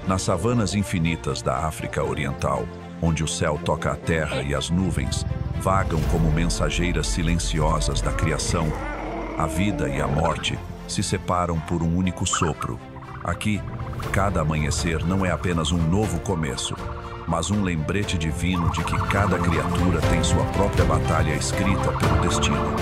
Nas savanas infinitas da África Oriental, onde o céu toca a terra e as nuvens vagam como mensageiras silenciosas da criação, a vida e a morte se separam por um único sopro. Aqui, cada amanhecer não é apenas um novo começo, mas um lembrete divino de que cada criatura tem sua própria batalha escrita pelo destino.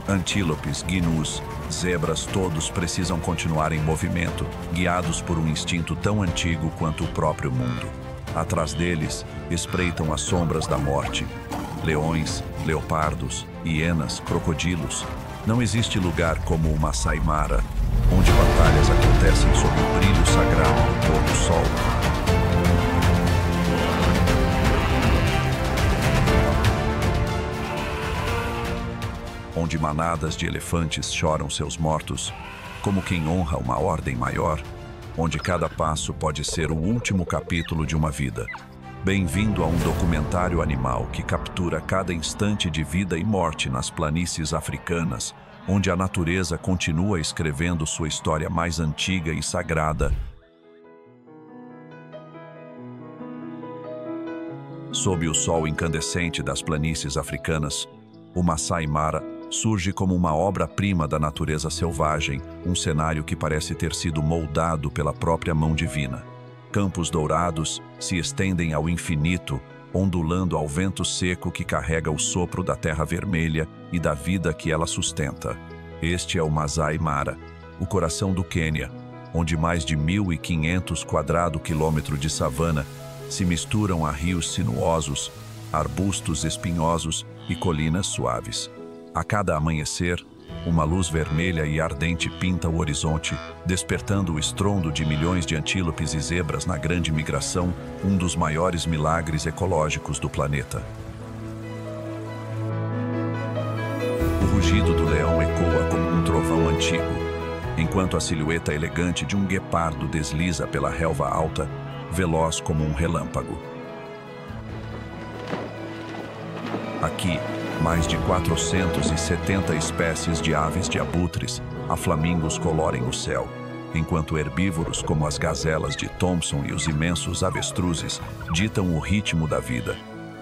Antílopes, gnus, zebras, todos precisam continuar em movimento, guiados por um instinto tão antigo quanto o próprio mundo. Atrás deles, espreitam as sombras da morte. Leões, leopardos, hienas, crocodilos. Não existe lugar como o Masai Mara, onde batalhas acontecem sob o brilho sagrado do pôr do sol. Onde manadas de elefantes choram seus mortos, como quem honra uma ordem maior, onde cada passo pode ser o último capítulo de uma vida. Bem-vindo a um documentário animal que captura cada instante de vida e morte nas planícies africanas, onde a natureza continua escrevendo sua história mais antiga e sagrada. Sob o sol incandescente das planícies africanas, o Masai Mara surge como uma obra-prima da natureza selvagem, um cenário que parece ter sido moldado pela própria mão divina. Campos dourados se estendem ao infinito, ondulando ao vento seco que carrega o sopro da terra vermelha e da vida que ela sustenta. Este é o Masai Mara, o coração do Quênia, onde mais de 1.500 quadrado-quilômetros de savana se misturam a rios sinuosos, arbustos espinhosos e colinas suaves. A cada amanhecer, uma luz vermelha e ardente pinta o horizonte, despertando o estrondo de milhões de antílopes e zebras na grande migração, um dos maiores milagres ecológicos do planeta. O rugido do leão ecoa como um trovão antigo, enquanto a silhueta elegante de um guepardo desliza pela relva alta, veloz como um relâmpago. Aqui, mais de 470 espécies de aves de abutres a flamingos colorem o céu, enquanto herbívoros como as gazelas de Thompson e os imensos avestruzes ditam o ritmo da vida.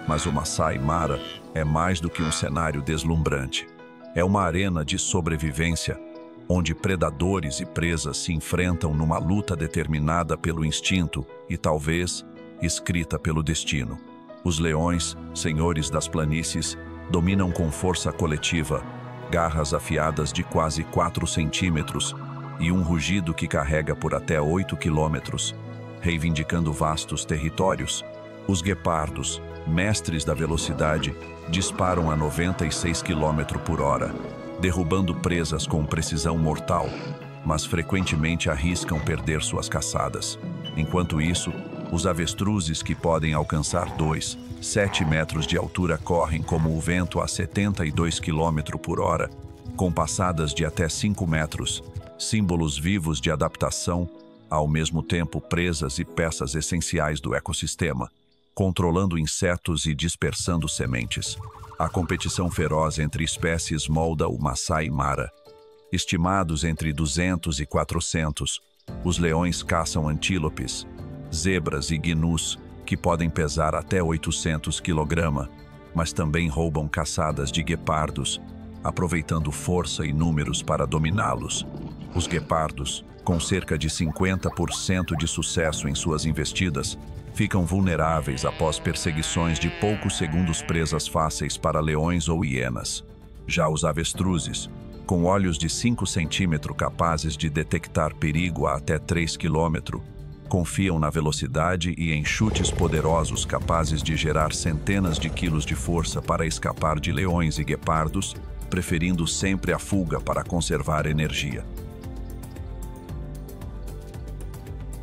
Mas o Masai Mara é mais do que um cenário deslumbrante. É uma arena de sobrevivência, onde predadores e presas se enfrentam numa luta determinada pelo instinto e, talvez, escrita pelo destino. Os leões, senhores das planícies, dominam com força coletiva, garras afiadas de quase 4 centímetros e um rugido que carrega por até 8 quilômetros, reivindicando vastos territórios. Os guepardos, mestres da velocidade, disparam a 96 km por hora, derrubando presas com precisão mortal, mas frequentemente arriscam perder suas caçadas. Enquanto isso, os avestruzes, que podem alcançar 7 metros de altura, correm como o vento a 72 km por hora, com passadas de até 5 metros, símbolos vivos de adaptação, ao mesmo tempo presas e peças essenciais do ecossistema, controlando insetos e dispersando sementes. A competição feroz entre espécies molda o Masai Mara. Estimados entre 200 e 400, os leões caçam antílopes, zebras e gnus, que podem pesar até 800 kg, mas também roubam caçadas de guepardos, aproveitando força e números para dominá-los. Os guepardos, com cerca de 50% de sucesso em suas investidas, ficam vulneráveis após perseguições de poucos segundos, presas fáceis para leões ou hienas. Já os avestruzes, com olhos de 5 centímetros capazes de detectar perigo a até 3 km, confiam na velocidade e em chutes poderosos capazes de gerar centenas de quilos de força para escapar de leões e guepardos, preferindo sempre a fuga para conservar energia.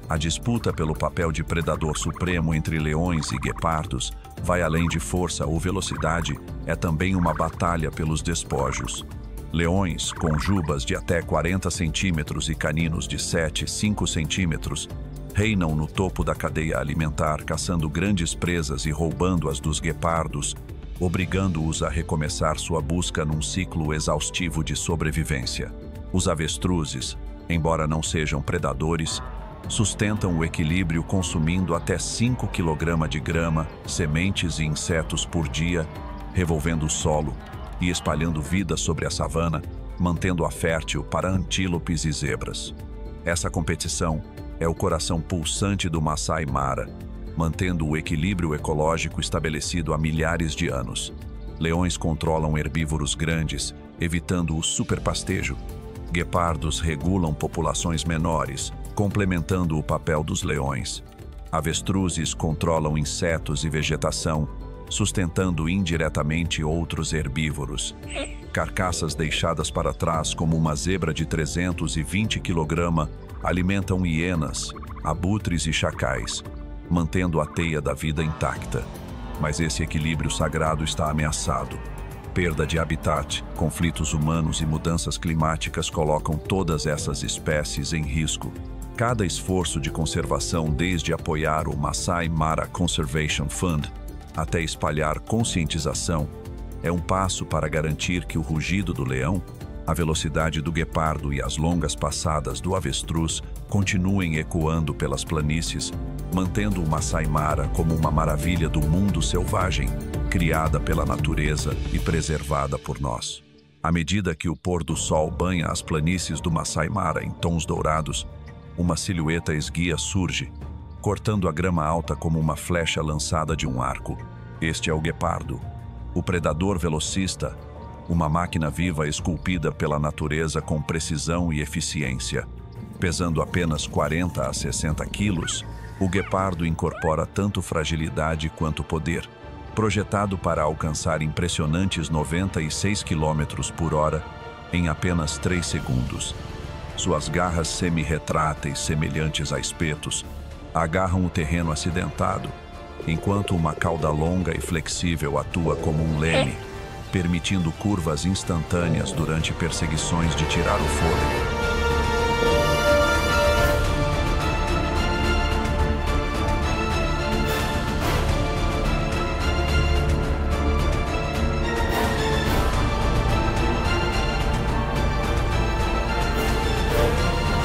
A disputa pelo papel de predador supremo entre leões e guepardos vai além de força ou velocidade, é também uma batalha pelos despojos. Leões, com jubas de até 40 centímetros e caninos de 5 centímetros, reinam no topo da cadeia alimentar, caçando grandes presas e roubando-as dos guepardos, obrigando-os a recomeçar sua busca num ciclo exaustivo de sobrevivência. Os avestruzes, embora não sejam predadores, sustentam o equilíbrio consumindo até 5 kg de grama, sementes e insetos por dia, revolvendo o solo e espalhando vida sobre a savana, mantendo-a fértil para antílopes e zebras. Essa competição é o coração pulsante do Masai Mara, mantendo o equilíbrio ecológico estabelecido há milhares de anos. Leões controlam herbívoros grandes, evitando o superpastejo. Guepardos regulam populações menores, complementando o papel dos leões. Avestruzes controlam insetos e vegetação, sustentando indiretamente outros herbívoros. Carcaças deixadas para trás como uma zebra de 320 kg alimentam hienas, abutres e chacais, mantendo a teia da vida intacta. Mas esse equilíbrio sagrado está ameaçado. Perda de habitat, conflitos humanos e mudanças climáticas colocam todas essas espécies em risco. Cada esforço de conservação, desde apoiar o Masai Mara Conservation Fund até espalhar conscientização, é um passo para garantir que o rugido do leão, a velocidade do guepardo e as longas passadas do avestruz continuem ecoando pelas planícies, mantendo o Masai Mara como uma maravilha do mundo selvagem, criada pela natureza e preservada por nós. À medida que o pôr do sol banha as planícies do Masai Mara em tons dourados, uma silhueta esguia surge, cortando a grama alta como uma flecha lançada de um arco. Este é o guepardo, o predador velocista, uma máquina viva esculpida pela natureza com precisão e eficiência. Pesando apenas 40 a 60 quilos, o guepardo incorpora tanto fragilidade quanto poder, projetado para alcançar impressionantes 96 km por hora em apenas 3 segundos. Suas garras semi-retráteis, semelhantes a espetos, agarram o terreno acidentado, enquanto uma cauda longa e flexível atua como um leme, permitindo curvas instantâneas durante perseguições de tirar o fôlego.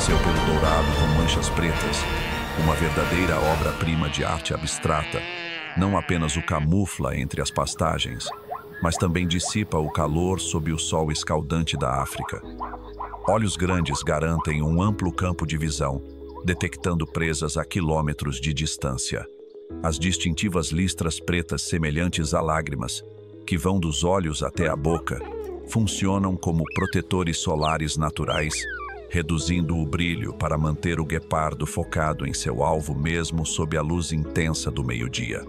Seu pelo dourado com manchas pretas, uma verdadeira obra-prima de arte abstrata, não apenas o camufla entre as pastagens, mas também dissipa o calor sob o sol escaldante da África. Olhos grandes garantem um amplo campo de visão, detectando presas a quilômetros de distância. As distintivas listras pretas semelhantes a lágrimas, que vão dos olhos até a boca, funcionam como protetores solares naturais, reduzindo o brilho para manter o guepardo focado em seu alvo mesmo sob a luz intensa do meio-dia.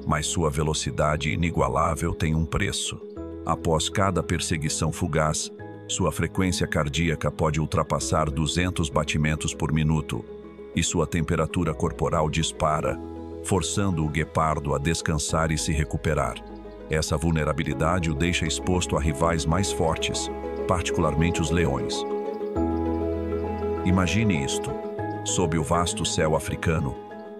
Mas sua velocidade inigualável tem um preço. Após cada perseguição fugaz, sua frequência cardíaca pode ultrapassar 200 batimentos por minuto e sua temperatura corporal dispara, forçando o guepardo a descansar e se recuperar. Essa vulnerabilidade o deixa exposto a rivais mais fortes, particularmente os leões. Imagine isto. Sob o vasto céu africano,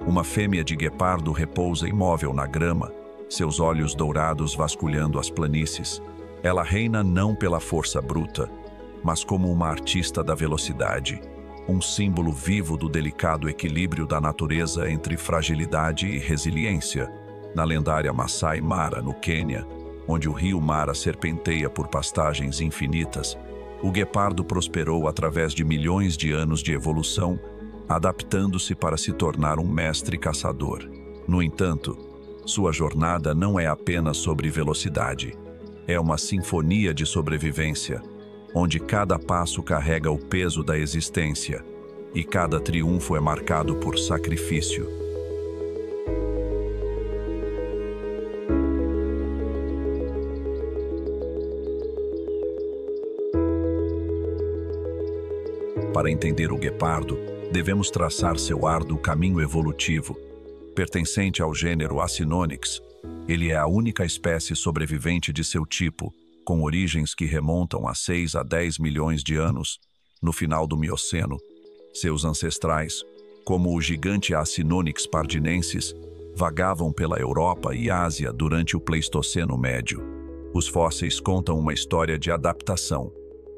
uma fêmea de guepardo repousa imóvel na grama, seus olhos dourados vasculhando as planícies. Ela reina não pela força bruta, mas como uma artista da velocidade, um símbolo vivo do delicado equilíbrio da natureza entre fragilidade e resiliência. Na lendária Masai Mara, no Quênia, onde o rio Mara serpenteia por pastagens infinitas, o guepardo prosperou através de milhões de anos de evolução, adaptando-se para se tornar um mestre caçador. No entanto, sua jornada não é apenas sobre velocidade. É uma sinfonia de sobrevivência, onde cada passo carrega o peso da existência e cada triunfo é marcado por sacrifício. Para entender o guepardo, devemos traçar seu árduo caminho evolutivo. Pertencente ao gênero Acinonyx, ele é a única espécie sobrevivente de seu tipo, com origens que remontam a 6 a 10 milhões de anos, no final do Mioceno. Seus ancestrais, como o gigante Acinonyx pardinensis, vagavam pela Europa e Ásia durante o Pleistoceno Médio. Os fósseis contam uma história de adaptação.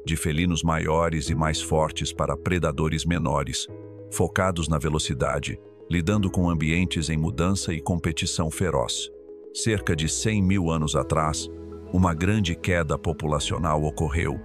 de felinos maiores e mais fortes para predadores menores, focados na velocidade, lidando com ambientes em mudança e competição feroz. Cerca de 100 mil anos atrás, uma grande queda populacional ocorreu,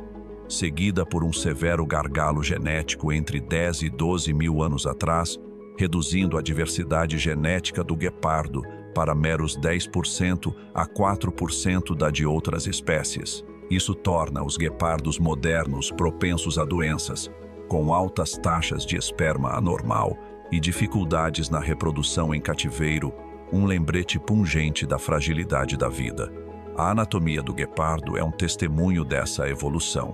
seguida por um severo gargalo genético entre 10 e 12 mil anos atrás, reduzindo a diversidade genética do guepardo para meros 10% a 4% da de outras espécies. Isso torna os guepardos modernos propensos a doenças, com altas taxas de esperma anormal e dificuldades na reprodução em cativeiro, um lembrete pungente da fragilidade da vida. A anatomia do guepardo é um testemunho dessa evolução.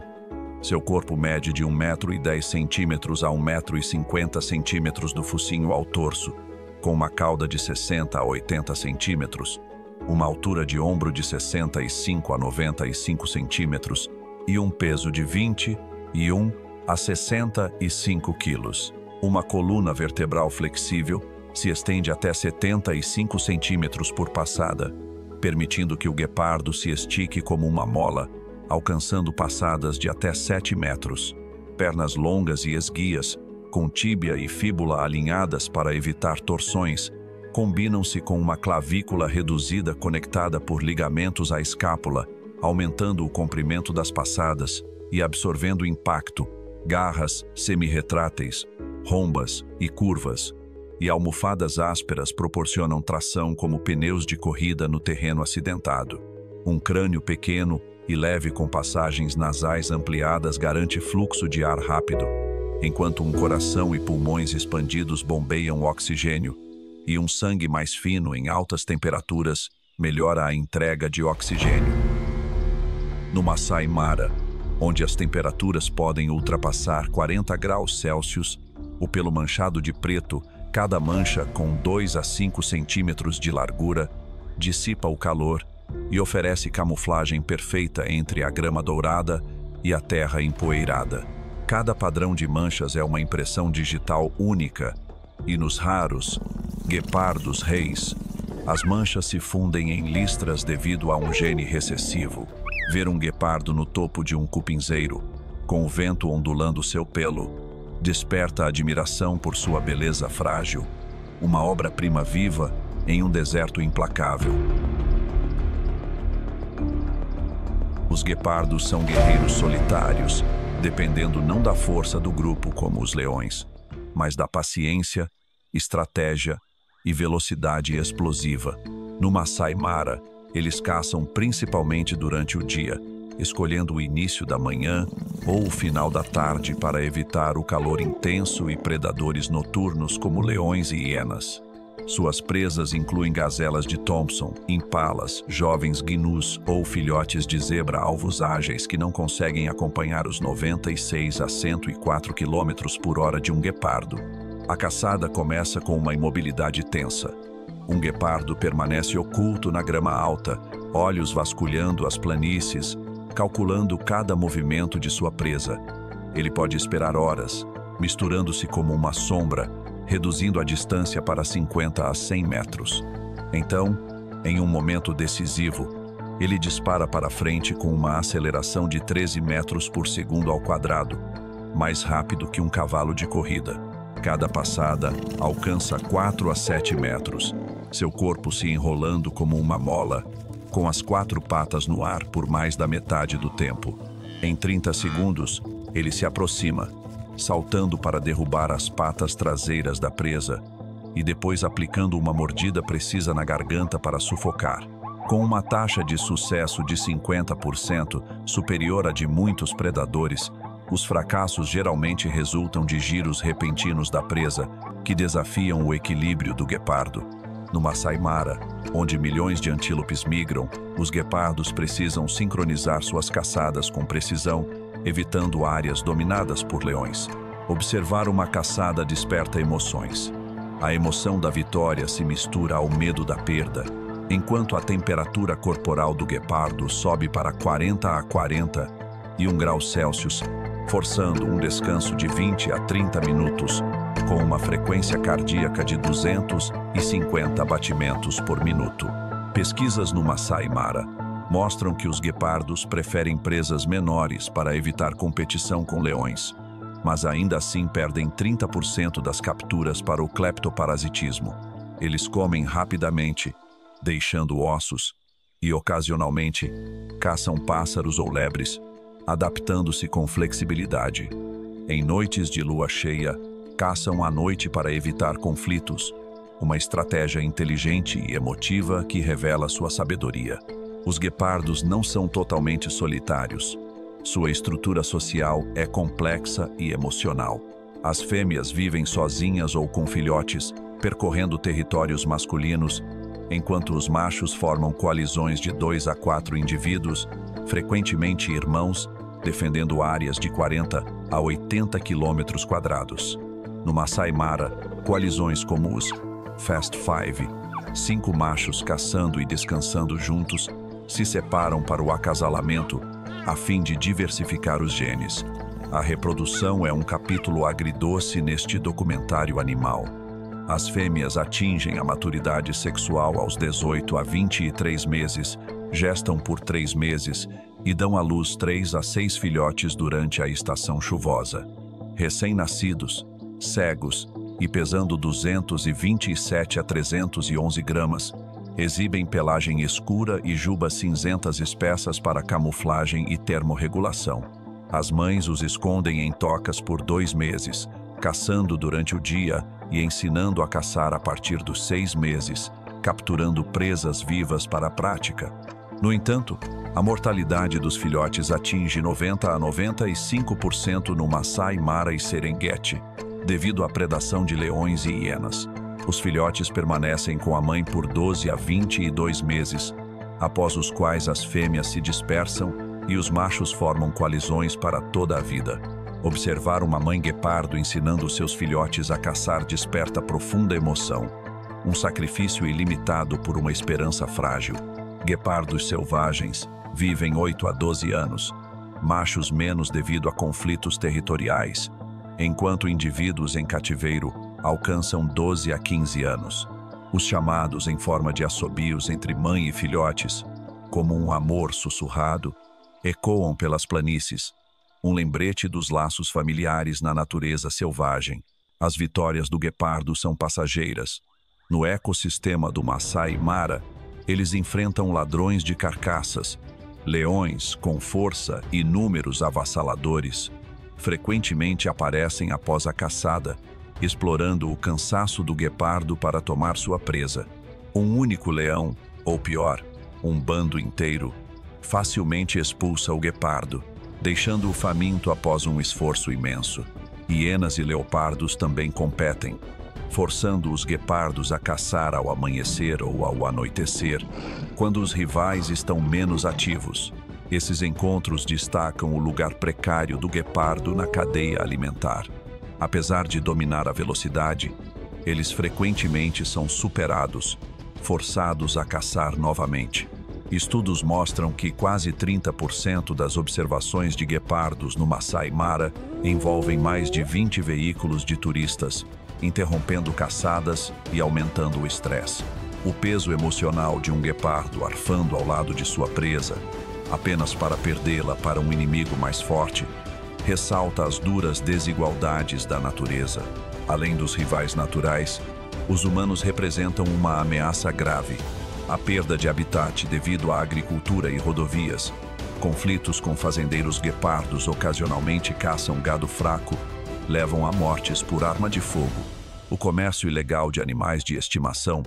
Seu corpo mede de 1,10 m a 1,50 m do focinho ao torso, com uma cauda de 60 a 80 centímetros, uma altura de ombro de 65 a 95 centímetros e um peso de 21 a 65 quilos. Uma coluna vertebral flexível se estende até 75 centímetros por passada, permitindo que o guepardo se estique como uma mola, alcançando passadas de até 7 metros. Pernas longas e esguias, com tíbia e fíbula alinhadas para evitar torções, combinam-se com uma clavícula reduzida conectada por ligamentos à escápula, aumentando o comprimento das passadas e absorvendo impacto, garras semi-retráteis, rombas e curvas, e almofadas ásperas proporcionam tração como pneus de corrida no terreno acidentado. Um crânio pequeno e leve com passagens nasais ampliadas garante fluxo de ar rápido, enquanto um coração e pulmões expandidos bombeiam oxigênio, e um sangue mais fino em altas temperaturas melhora a entrega de oxigênio. No Masai Mara, onde as temperaturas podem ultrapassar 40 graus Celsius, o pelo manchado de preto, cada mancha com 2 a 5 centímetros de largura, dissipa o calor e oferece camuflagem perfeita entre a grama dourada e a terra empoeirada. Cada padrão de manchas é uma impressão digital única, e nos raros guepardos reis, as manchas se fundem em listras devido a um gene recessivo. Ver um guepardo no topo de um cupinzeiro, com o vento ondulando seu pelo, desperta admiração por sua beleza frágil, uma obra-prima viva em um deserto implacável. Os guepardos são guerreiros solitários, dependendo não da força do grupo como os leões, mas da paciência, estratégia e velocidade explosiva. No Masai Mara, eles caçam principalmente durante o dia, escolhendo o início da manhã ou o final da tarde para evitar o calor intenso e predadores noturnos como leões e hienas. Suas presas incluem gazelas de Thompson, impalas, jovens gnus ou filhotes de zebra alvos ágeis que não conseguem acompanhar os 96 a 104 km por hora de um guepardo. A caçada começa com uma imobilidade tensa. Um guepardo permanece oculto na grama alta, olhos vasculhando as planícies, calculando cada movimento de sua presa. Ele pode esperar horas, misturando-se como uma sombra, reduzindo a distância para 50 a 100 metros. Então, em um momento decisivo, ele dispara para frente com uma aceleração de 13 metros por segundo ao quadrado, mais rápido que um cavalo de corrida. Cada passada alcança 4 a 7 metros, seu corpo se enrolando como uma mola, com as 4 patas no ar por mais da metade do tempo. Em 30 segundos, ele se aproxima, saltando para derrubar as patas traseiras da presa e depois aplicando uma mordida precisa na garganta para sufocar. Com uma taxa de sucesso de 50%, superior à de muitos predadores, os fracassos geralmente resultam de giros repentinos da presa que desafiam o equilíbrio do guepardo. No Masai Mara, onde milhões de antílopes migram, os guepardos precisam sincronizar suas caçadas com precisão, evitando áreas dominadas por leões. Observar uma caçada desperta emoções. A emoção da vitória se mistura ao medo da perda, enquanto a temperatura corporal do guepardo sobe para 40 a 41 graus Celsius, forçando um descanso de 20 a 30 minutos, com uma frequência cardíaca de 250 batimentos por minuto. Pesquisas no Masai Mara. mostram que os guepardos preferem presas menores para evitar competição com leões, mas ainda assim perdem 30% das capturas para o cleptoparasitismo. Eles comem rapidamente, deixando ossos, e ocasionalmente caçam pássaros ou lebres, adaptando-se com flexibilidade. Em noites de lua cheia, caçam à noite para evitar conflitos, uma estratégia inteligente e emotiva que revela sua sabedoria. Os guepardos não são totalmente solitários. Sua estrutura social é complexa e emocional. As fêmeas vivem sozinhas ou com filhotes, percorrendo territórios masculinos, enquanto os machos formam coalizões de 2 a 4 indivíduos, frequentemente irmãos, defendendo áreas de 40 a 80 quilômetros quadrados. No Masai Mara, coalizões como os Fast Five, 5 machos caçando e descansando juntos, se separam para o acasalamento, a fim de diversificar os genes. A reprodução é um capítulo agridoce neste documentário animal. As fêmeas atingem a maturidade sexual aos 18 a 23 meses, gestam por 3 meses e dão à luz 3 a 6 filhotes durante a estação chuvosa. Recém-nascidos, cegos e pesando 227 a 311 gramas, exibem pelagem escura e jubas cinzentas espessas para camuflagem e termorregulação. As mães os escondem em tocas por 2 meses, caçando durante o dia e ensinando a caçar a partir dos 6 meses, capturando presas vivas para a prática. No entanto, a mortalidade dos filhotes atinge 90 a 95% no Masai Mara e Serengeti, devido à predação de leões e hienas. Os filhotes permanecem com a mãe por 12 a 22 meses, após os quais as fêmeas se dispersam e os machos formam coalizões para toda a vida. Observar uma mãe guepardo ensinando seus filhotes a caçar desperta profunda emoção. Um sacrifício ilimitado por uma esperança frágil. Guepardos selvagens vivem 8 a 12 anos, machos menos devido a conflitos territoriais, enquanto indivíduos em cativeiro alcançam 12 a 15 anos. Os chamados em forma de assobios entre mãe e filhotes, como um amor sussurrado, ecoam pelas planícies, um lembrete dos laços familiares na natureza selvagem. As vitórias do guepardo são passageiras. No ecossistema do Masai Mara, eles enfrentam ladrões de carcaças, leões com força e números avassaladores. Frequentemente aparecem após a caçada, explorando o cansaço do guepardo para tomar sua presa. Um único leão, ou pior, um bando inteiro, facilmente expulsa o guepardo, deixando-o faminto após um esforço imenso. Hienas e leopardos também competem, forçando os guepardos a caçar ao amanhecer ou ao anoitecer, quando os rivais estão menos ativos. Esses encontros destacam o lugar precário do guepardo na cadeia alimentar. Apesar de dominar a velocidade, eles frequentemente são superados, forçados a caçar novamente. Estudos mostram que quase 30% das observações de guepardos no Masai Mara envolvem mais de 20 veículos de turistas, interrompendo caçadas e aumentando o estresse. O peso emocional de um guepardo arfando ao lado de sua presa, apenas para perdê-la para um inimigo mais forte, ressalta as duras desigualdades da natureza. Além dos rivais naturais, os humanos representam uma ameaça grave. A perda de habitat devido à agricultura e rodovias, conflitos com fazendeiros guepardos ocasionalmente caçam gado fraco, levam a mortes por arma de fogo. O comércio ilegal de animais de estimação,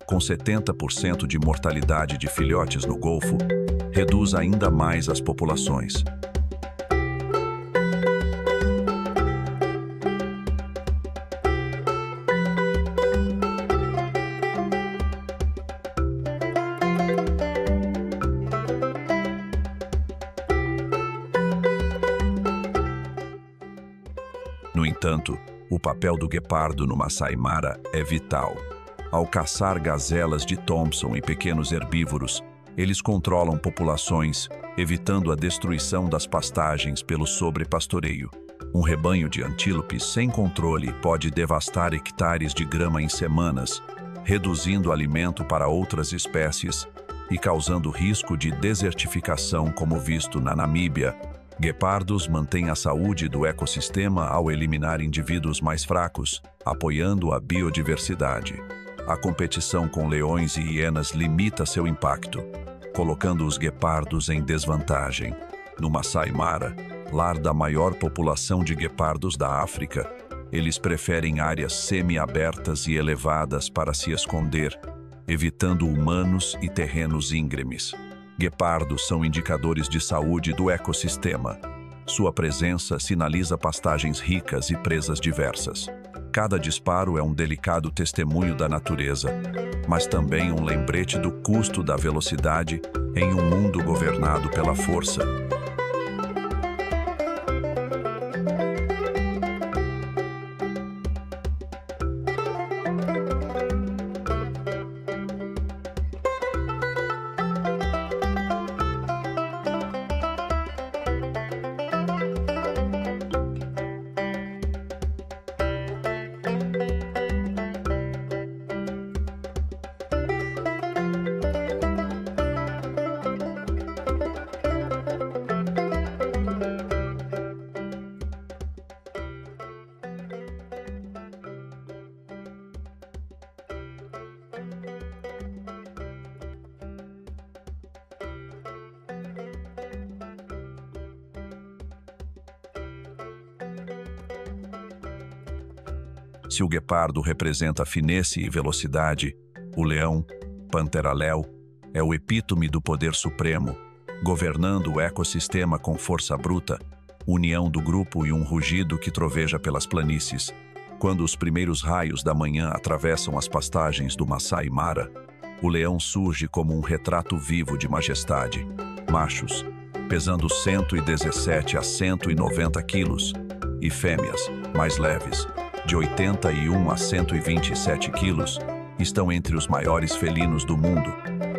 com 70% de mortalidade de filhotes no Golfo, reduz ainda mais as populações. No entanto, o papel do guepardo no Masai Mara é vital. Ao caçar gazelas de Thompson e pequenos herbívoros, eles controlam populações, evitando a destruição das pastagens pelo sobrepastoreio. Um rebanho de antílopes sem controle pode devastar hectares de grama em semanas, reduzindo alimento para outras espécies e causando risco de desertificação como visto na Namíbia. Guepardos mantêm a saúde do ecossistema ao eliminar indivíduos mais fracos, apoiando a biodiversidade. A competição com leões e hienas limita seu impacto, colocando os guepardos em desvantagem. No Masai Mara, lar da maior população de guepardos da África, eles preferem áreas semi-abertas e elevadas para se esconder, evitando humanos e terrenos íngremes. Guepardos são indicadores de saúde do ecossistema. Sua presença sinaliza pastagens ricas e presas diversas. Cada disparo é um delicado testemunho da natureza, mas também um lembrete do custo da velocidade em um mundo governado pela força. Se o guepardo representa finesse e velocidade, o leão, Panthera leo, é o epítome do poder supremo, governando o ecossistema com força bruta, união do grupo e um rugido que troveja pelas planícies. Quando os primeiros raios da manhã atravessam as pastagens do Masai Mara, o leão surge como um retrato vivo de majestade. Machos, pesando 117 a 190 quilos, e fêmeas, mais leves, de 81 a 127 quilos, estão entre os maiores felinos do mundo,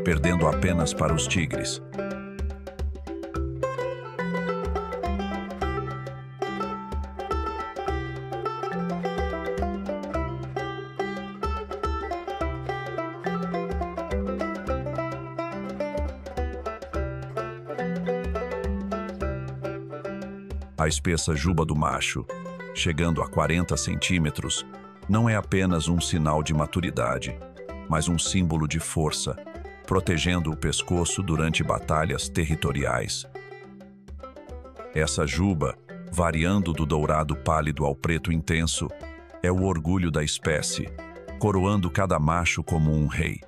perdendo apenas para os tigres. A espessa juba do macho, chegando a 40 centímetros, não é apenas um sinal de maturidade, mas um símbolo de força, protegendo o pescoço durante batalhas territoriais. Essa juba, variando do dourado pálido ao preto intenso, é o orgulho da espécie, coroando cada macho como um rei.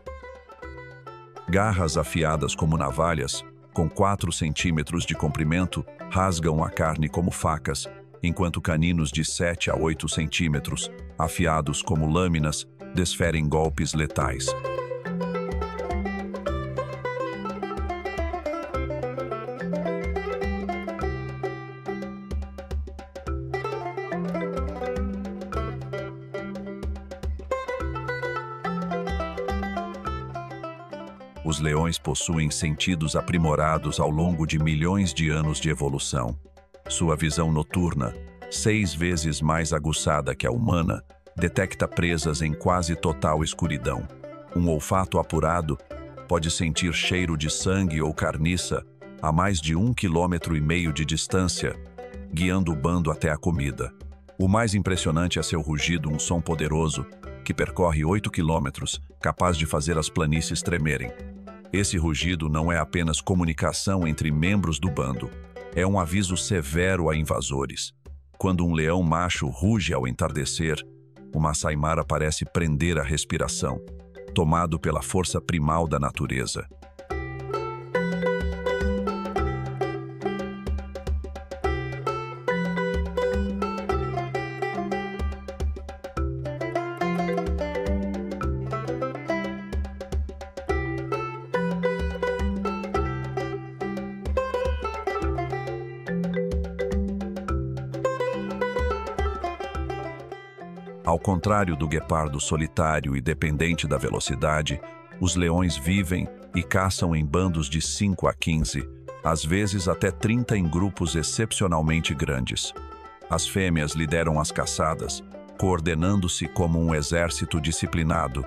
Garras afiadas como navalhas, com 4 centímetros de comprimento, rasgam a carne como facas, enquanto caninos de 7 a 8 centímetros, afiados como lâminas, desferem golpes letais. Os leões possuem sentidos aprimorados ao longo de milhões de anos de evolução. Sua visão noturna, 6 vezes mais aguçada que a humana, detecta presas em quase total escuridão. Um olfato apurado pode sentir cheiro de sangue ou carniça a mais de 1,5 km de distância, guiando o bando até a comida. O mais impressionante é seu rugido, um som poderoso que percorre 8 quilômetros, capaz de fazer as planícies tremerem. Esse rugido não é apenas comunicação entre membros do bando, é um aviso severo a invasores. Quando um leão macho ruge ao entardecer, o Masai Mara parece prender a respiração, tomado pela força primal da natureza. Ao contrário do guepardo solitário e dependente da velocidade, os leões vivem e caçam em bandos de 5 a 15, às vezes até 30 em grupos excepcionalmente grandes. As fêmeas lideram as caçadas, coordenando-se como um exército disciplinado,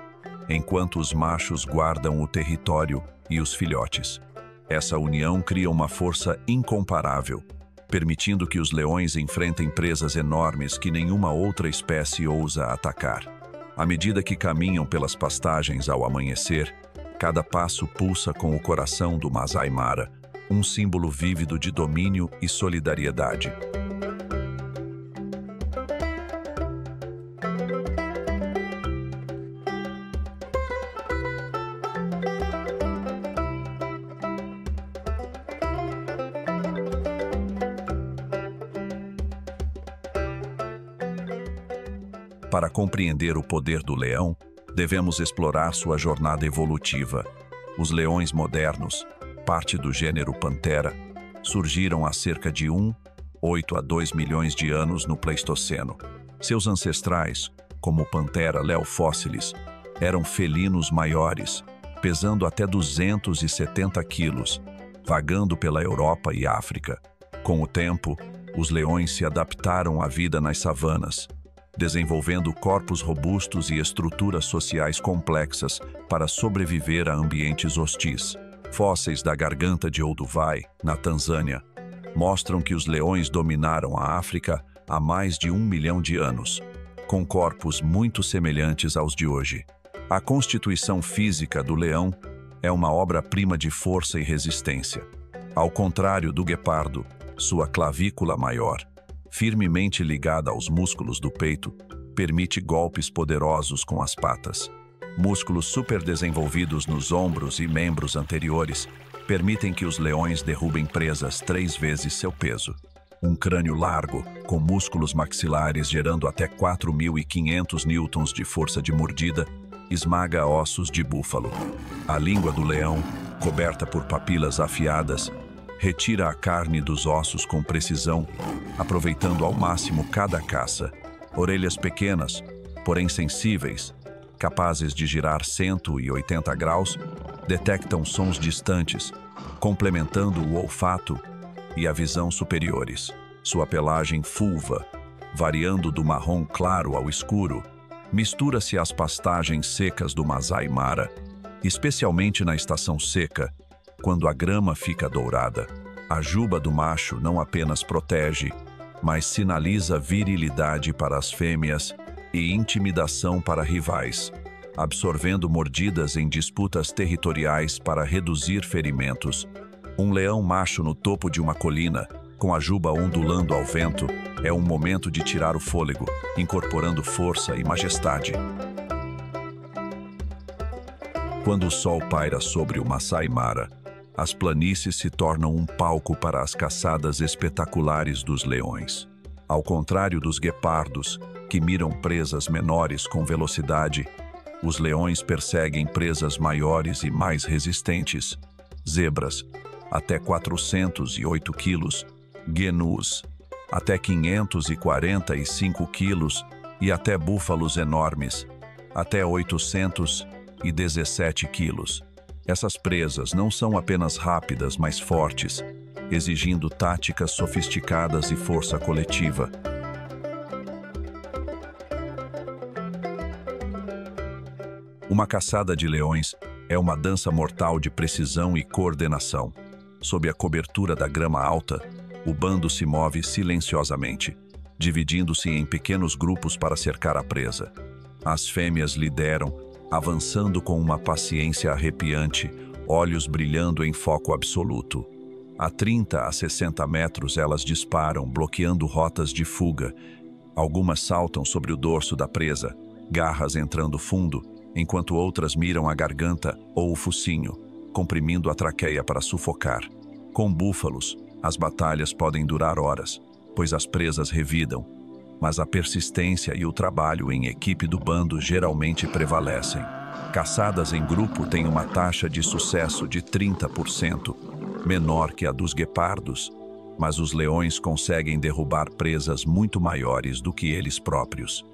enquanto os machos guardam o território e os filhotes. Essa união cria uma força incomparável, permitindo que os leões enfrentem presas enormes que nenhuma outra espécie ousa atacar. À medida que caminham pelas pastagens ao amanhecer, cada passo pulsa com o coração do Masai Mara, um símbolo vívido de domínio e solidariedade. Para compreender o poder do leão, devemos explorar sua jornada evolutiva. Os leões modernos, parte do gênero Panthera, surgiram há cerca de 1,8 a 2 milhões de anos no Pleistoceno. Seus ancestrais, como o Panthera leofossilis, eram felinos maiores, pesando até 270 quilos, vagando pela Europa e África. Com o tempo, os leões se adaptaram à vida nas savanas, desenvolvendo corpos robustos e estruturas sociais complexas para sobreviver a ambientes hostis. Fósseis da garganta de Olduvai, na Tanzânia, mostram que os leões dominaram a África há mais de 1 milhão de anos, com corpos muito semelhantes aos de hoje. A constituição física do leão é uma obra-prima de força e resistência. Ao contrário do guepardo, sua clavícula maior, firmemente ligada aos músculos do peito, permite golpes poderosos com as patas. Músculos superdesenvolvidos nos ombros e membros anteriores permitem que os leões derrubem presas 3 vezes seu peso. Um crânio largo, com músculos maxilares gerando até 4.500 newtons de força de mordida, esmaga ossos de búfalo. A língua do leão, coberta por papilas afiadas, retira a carne dos ossos com precisão, aproveitando ao máximo cada caça. Orelhas pequenas, porém sensíveis, capazes de girar 180 graus, detectam sons distantes, complementando o olfato e a visão superiores. Sua pelagem fulva, variando do marrom claro ao escuro, mistura-se às pastagens secas do Masai Mara, especialmente na estação seca, quando a grama fica dourada. A juba do macho não apenas protege, mas sinaliza virilidade para as fêmeas e intimidação para rivais, absorvendo mordidas em disputas territoriais para reduzir ferimentos. Um leão macho no topo de uma colina, com a juba ondulando ao vento, é um momento de tirar o fôlego, incorporando força e majestade. Quando o sol paira sobre o Masai Mara, as planícies se tornam um palco para as caçadas espetaculares dos leões. Ao contrário dos guepardos, que miram presas menores com velocidade, os leões perseguem presas maiores e mais resistentes. Zebras, até 408 quilos, gnus, até 545 quilos e até búfalos enormes, até 817 quilos. Essas presas não são apenas rápidas, mas fortes, exigindo táticas sofisticadas e força coletiva. Uma caçada de leões é uma dança mortal de precisão e coordenação. Sob a cobertura da grama alta, o bando se move silenciosamente, dividindo-se em pequenos grupos para cercar a presa. As fêmeas lideram, avançando com uma paciência arrepiante, olhos brilhando em foco absoluto. A 30 a 60 metros elas disparam, bloqueando rotas de fuga. Algumas saltam sobre o dorso da presa, garras entrando fundo, enquanto outras miram a garganta ou o focinho, comprimindo a traqueia para sufocar. Com búfalos, as batalhas podem durar horas, pois as presas revidam, mas a persistência e o trabalho em equipe do bando geralmente prevalecem. Caçadas em grupo têm uma taxa de sucesso de 30%, menor que a dos guepardos, mas os leões conseguem derrubar presas muito maiores do que eles próprios.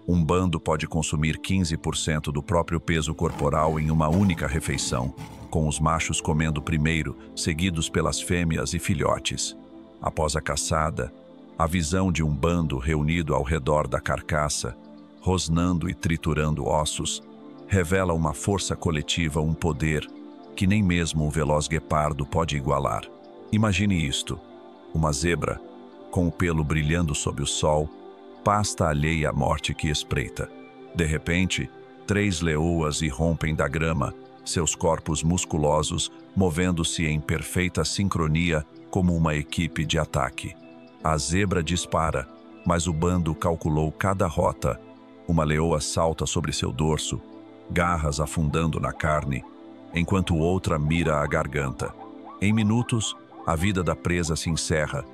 Um bando pode consumir 15% do próprio peso corporal em uma única refeição, com os machos comendo primeiro, seguidos pelas fêmeas e filhotes. Após a caçada, a visão de um bando reunido ao redor da carcaça, rosnando e triturando ossos, revela uma força coletiva, um poder que nem mesmo o veloz guepardo pode igualar. Imagine isto: uma zebra, com o pelo brilhando sob o sol, pasta alheia à morte que espreita. De repente, 3 leoas irrompem da grama, seus corpos musculosos movendo-se em perfeita sincronia como uma equipe de ataque. A zebra dispara, mas o bando calculou cada rota. Uma leoa salta sobre seu dorso, garras afundando na carne, enquanto outra mira a garganta. Em minutos, a vida da presa se encerra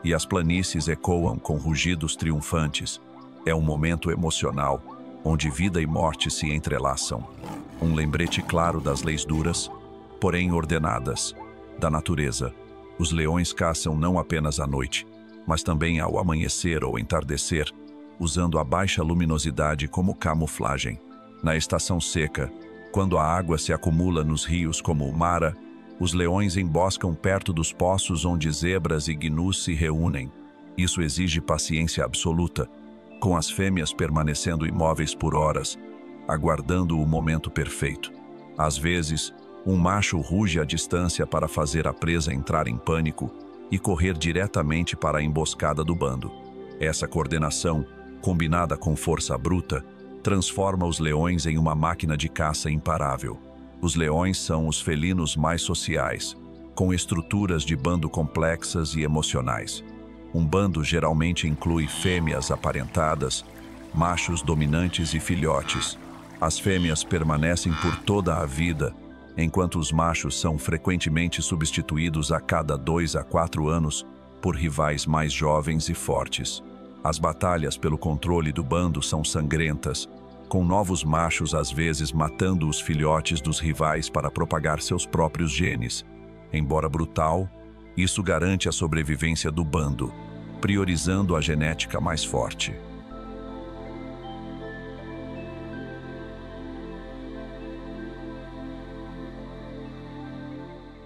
e as planícies ecoam com rugidos triunfantes. É um momento emocional, onde vida e morte se entrelaçam. Um lembrete claro das leis duras, porém ordenadas, da natureza. Os leões caçam não apenas à noite, mas também ao amanhecer ou entardecer, usando a baixa luminosidade como camuflagem. Na estação seca, quando a água se acumula nos rios como o Mara, os leões emboscam perto dos poços onde zebras e gnus se reúnem. Isso exige paciência absoluta, com as fêmeas permanecendo imóveis por horas, aguardando o momento perfeito. Às vezes, um macho ruge à distância para fazer a presa entrar em pânico e correr diretamente para a emboscada do bando. Essa coordenação, combinada com força bruta, transforma os leões em uma máquina de caça imparável. Os leões são os felinos mais sociais, com estruturas de bando complexas e emocionais. Um bando geralmente inclui fêmeas aparentadas, machos dominantes e filhotes. As fêmeas permanecem por toda a vida, enquanto os machos são frequentemente substituídos a cada 2 a 4 anos por rivais mais jovens e fortes. As batalhas pelo controle do bando são sangrentas, com novos machos às vezes matando os filhotes dos rivais para propagar seus próprios genes. Embora brutal, isso garante a sobrevivência do bando, priorizando a genética mais forte.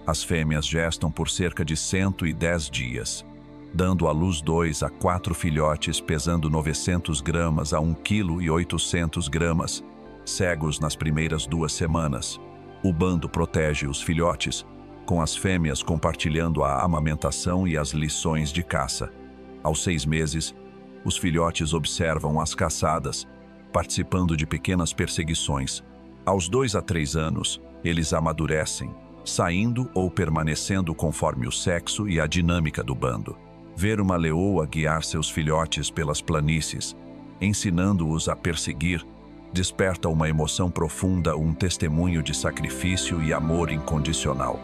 As fêmeas gestam por cerca de 110 dias, dando à luz 2 a 4 filhotes pesando 900 gramas a 1,8 kg, cegos nas primeiras 2 semanas. O bando protege os filhotes, com as fêmeas compartilhando a amamentação e as lições de caça. Aos 6 meses, os filhotes observam as caçadas, participando de pequenas perseguições. Aos 2 a 3 anos, eles amadurecem, saindo ou permanecendo conforme o sexo e a dinâmica do bando. Ver uma leoa guiar seus filhotes pelas planícies, ensinando-os a perseguir, desperta uma emoção profunda, um testemunho de sacrifício e amor incondicional.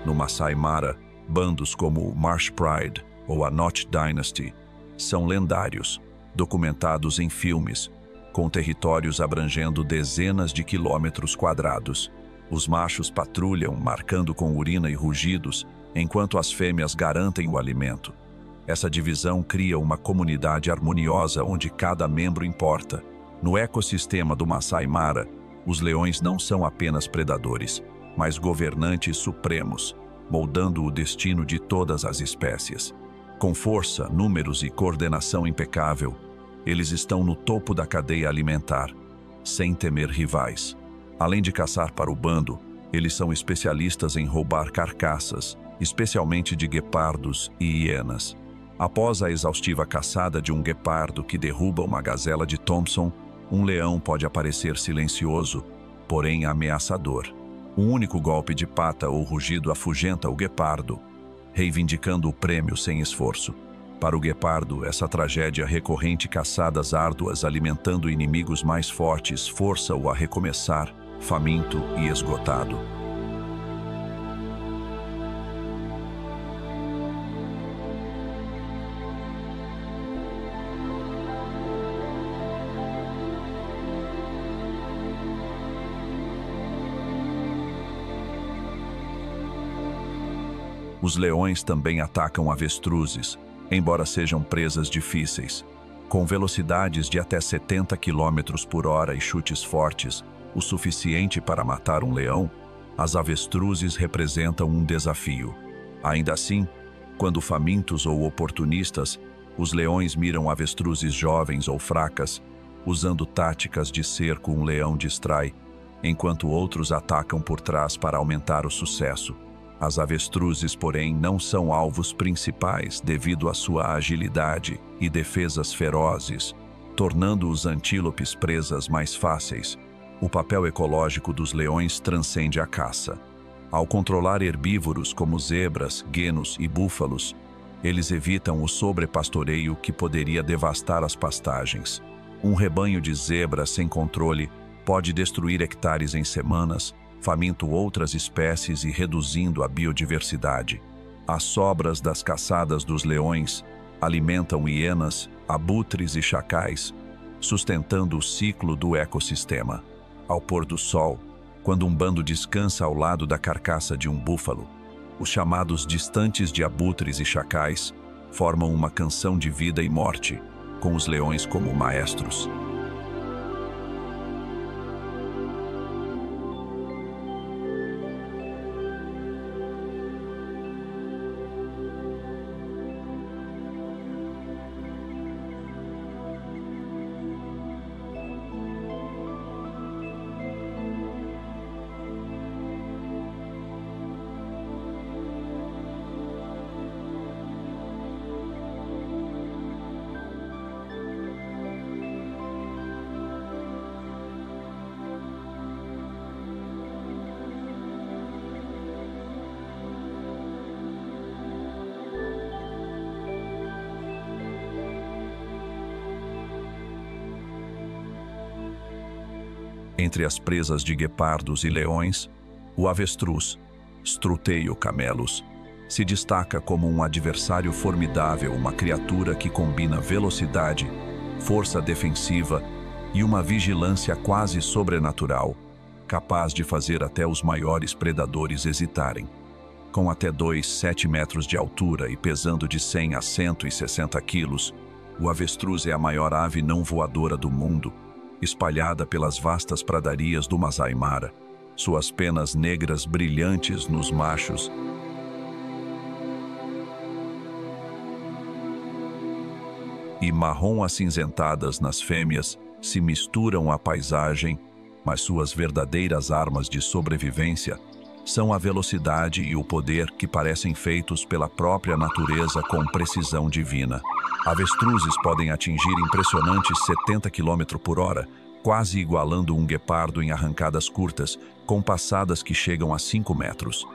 No Masai Mara, bandos como o Marsh Pride ou a Notch Dynasty são lendários, documentados em filmes, com territórios abrangendo dezenas de quilômetros quadrados. Os machos patrulham, marcando com urina e rugidos, enquanto as fêmeas garantem o alimento. Essa divisão cria uma comunidade harmoniosa onde cada membro importa. No ecossistema do Masai Mara, os leões não são apenas predadores, mas governantes supremos, moldando o destino de todas as espécies. Com força, números e coordenação impecável, eles estão no topo da cadeia alimentar, sem temer rivais. Além de caçar para o bando, eles são especialistas em roubar carcaças, especialmente de guepardos e hienas. Após a exaustiva caçada de um guepardo que derruba uma gazela de Thompson, um leão pode aparecer silencioso, porém ameaçador. Um único golpe de pata ou rugido afugenta o guepardo, reivindicando o prêmio sem esforço. Para o guepardo, essa tragédia recorrente, caçadas árduas alimentando inimigos mais fortes, força-o a recomeçar, faminto e esgotado. Os leões também atacam avestruzes, embora sejam presas difíceis. Com velocidades de até 70 km por hora e chutes fortes, o suficiente para matar um leão, As avestruzes representam um desafio. Ainda assim, quando famintos ou oportunistas, os leões miram avestruzes jovens ou fracas, usando táticas de cerco, um leão distrai, enquanto outros atacam por trás para aumentar o sucesso. As avestruzes, porém, não são alvos principais devido à sua agilidade e defesas ferozes, tornando os antílopes presas mais fáceis. O papel ecológico dos leões transcende a caça. Ao controlar herbívoros como zebras, guenos e búfalos, eles evitam o sobrepastoreio que poderia devastar as pastagens. Um rebanho de zebras sem controle pode destruir hectares em semanas, faminto outras espécies e reduzindo a biodiversidade. As sobras das caçadas dos leões alimentam hienas, abutres e chacais, sustentando o ciclo do ecossistema. Ao pôr do sol, quando um bando descansa ao lado da carcaça de um búfalo, os chamados distantes de abutres e chacais formam uma canção de vida e morte, com os leões como maestros. Entre as presas de guepardos e leões, o avestruz, Strutheio camelus, se destaca como um adversário formidável, uma criatura que combina velocidade, força defensiva e uma vigilância quase sobrenatural, capaz de fazer até os maiores predadores hesitarem. Com até 2,7 metros de altura e pesando de 100 a 160 quilos, o avestruz é a maior ave não voadora do mundo, espalhada pelas vastas pradarias do Masai Mara, suas penas negras brilhantes nos machos e marrom acinzentadas nas fêmeas se misturam à paisagem, mas suas verdadeiras armas de sobrevivência são a velocidade e o poder que parecem feitos pela própria natureza com precisão divina. Avestruzes podem atingir impressionantes 70 km por hora, quase igualando um guepardo em arrancadas curtas, com passadas que chegam a 5 metros.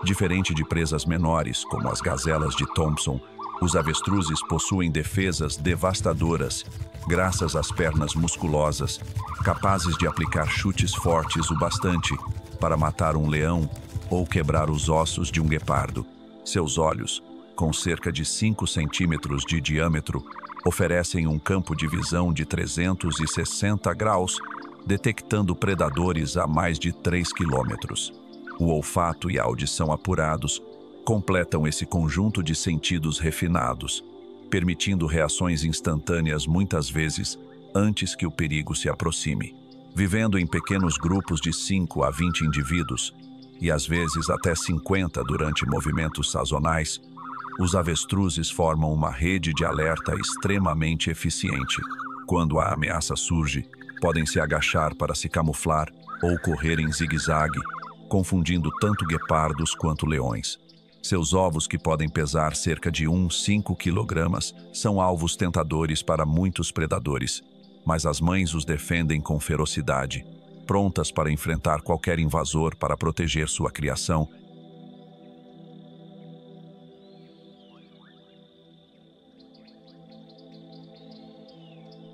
Diferente de presas menores, como as gazelas de Thompson, os avestruzes possuem defesas devastadoras, graças às pernas musculosas, capazes de aplicar chutes fortes o bastante para matar um leão ou quebrar os ossos de um guepardo. Seus olhos, com cerca de 5 centímetros de diâmetro, oferecem um campo de visão de 360 graus, detectando predadores a mais de 3 quilômetros. O olfato e a audição apurados completam esse conjunto de sentidos refinados, permitindo reações instantâneas muitas vezes antes que o perigo se aproxime. Vivendo em pequenos grupos de 5 a 20 indivíduos, e às vezes até 50 durante movimentos sazonais, os avestruzes formam uma rede de alerta extremamente eficiente. Quando a ameaça surge, podem se agachar para se camuflar ou correr em zigue-zague, confundindo tanto guepardos quanto leões. Seus ovos, que podem pesar cerca de 5 kg, são alvos tentadores para muitos predadores, mas as mães os defendem com ferocidade, prontas para enfrentar qualquer invasor para proteger sua criação.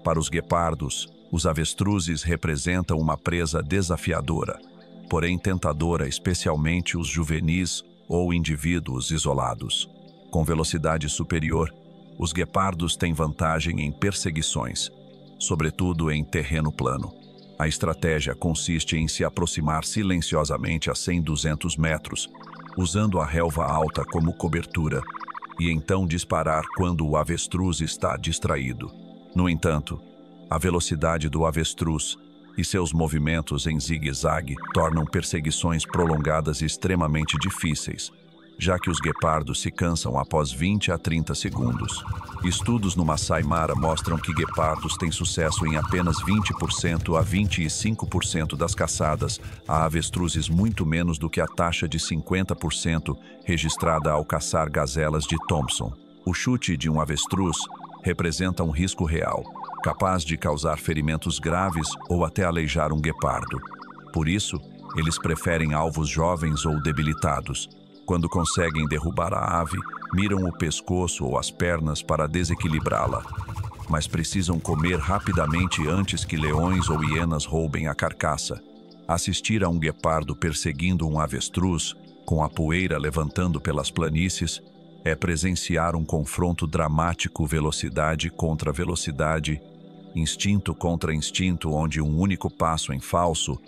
Para os guepardos, os avestruzes representam uma presa desafiadora, porém tentadora, especialmente os juvenis ou indivíduos isolados. Com velocidade superior, os guepardos têm vantagem em perseguições, sobretudo em terreno plano. A estratégia consiste em se aproximar silenciosamente a 100-200 metros, usando a relva alta como cobertura, e então disparar quando o avestruz está distraído. No entanto, a velocidade do avestruz e seus movimentos em zigue-zague tornam perseguições prolongadas extremamente difíceis, já que os guepardos se cansam após 20 a 30 segundos. Estudos no Masai Mara mostram que guepardos têm sucesso em apenas 20% a 25% das caçadas, a avestruzes muito menos do que a taxa de 50% registrada ao caçar gazelas de Thompson. O chute de um avestruz representa um risco real, capaz de causar ferimentos graves ou até aleijar um guepardo. Por isso, eles preferem alvos jovens ou debilitados. Quando conseguem derrubar a ave, miram o pescoço ou as pernas para desequilibrá-la. Mas precisam comer rapidamente antes que leões ou hienas roubem a carcaça. Assistir a um guepardo perseguindo um avestruz, com a poeira levantando pelas planícies, é presenciar um confronto dramático, velocidade contra velocidade, instinto contra instinto, onde um único passo em falso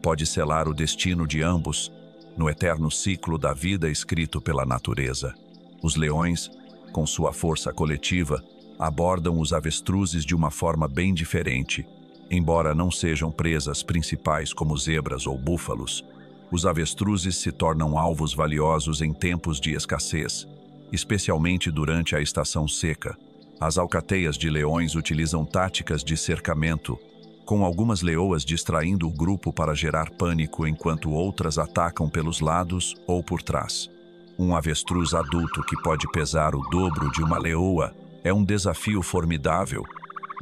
pode selar o destino de ambos, no eterno ciclo da vida escrito pela natureza. Os leões, com sua força coletiva, abordam os avestruzes de uma forma bem diferente. Embora não sejam presas principais como zebras ou búfalos, os avestruzes se tornam alvos valiosos em tempos de escassez, especialmente durante a estação seca. As alcateias de leões utilizam táticas de cercamento, com algumas leoas distraindo o grupo para gerar pânico enquanto outras atacam pelos lados ou por trás. Um avestruz adulto que pode pesar o dobro de uma leoa é um desafio formidável,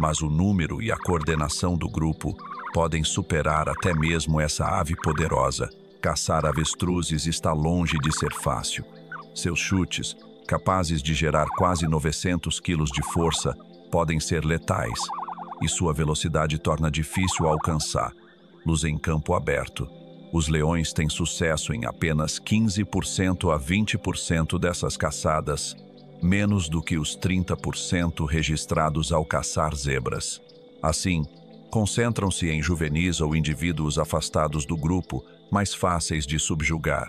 mas o número e a coordenação do grupo podem superar até mesmo essa ave poderosa. Caçar avestruzes está longe de ser fácil. Seus chutes, capazes de gerar quase 900 quilos de força, podem ser letais, e sua velocidade torna difícil alcançá-los em campo aberto. Os leões têm sucesso em apenas 15% a 20% dessas caçadas, menos do que os 30% registrados ao caçar zebras. Assim, concentram-se em juvenis ou indivíduos afastados do grupo, mais fáceis de subjugar.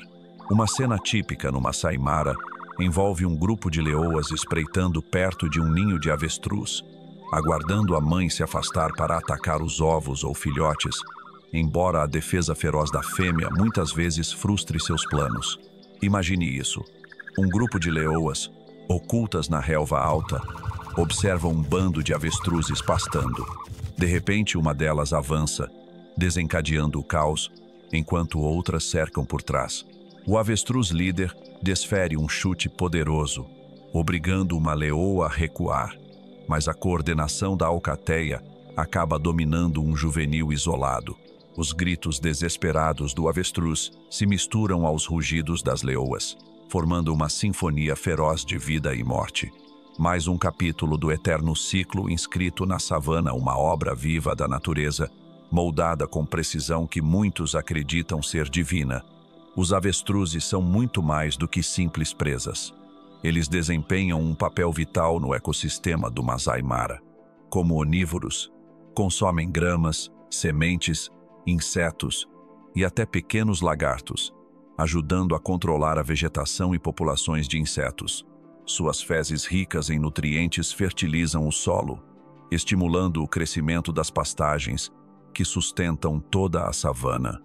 Uma cena típica no Masai Mara envolve um grupo de leoas espreitando perto de um ninho de avestruz, aguardando a mãe se afastar para atacar os ovos ou filhotes, embora a defesa feroz da fêmea muitas vezes frustre seus planos. Imagine isso. Um grupo de leoas, ocultas na relva alta, observam um bando de avestruzes pastando. De repente, uma delas avança, desencadeando o caos, enquanto outras cercam por trás. O avestruz líder desfere um chute poderoso, obrigando uma leoa a recuar, mas a coordenação da alcateia acaba dominando um juvenil isolado. Os gritos desesperados do avestruz se misturam aos rugidos das leoas, formando uma sinfonia feroz de vida e morte. Mais um capítulo do eterno ciclo inscrito na savana, uma obra viva da natureza, moldada com precisão que muitos acreditam ser divina. Os avestruzes são muito mais do que simples presas. Eles desempenham um papel vital no ecossistema do Masai Mara. Como onívoros, consomem gramas, sementes, insetos e até pequenos lagartos, ajudando a controlar a vegetação e populações de insetos. Suas fezes ricas em nutrientes fertilizam o solo, estimulando o crescimento das pastagens que sustentam toda a savana.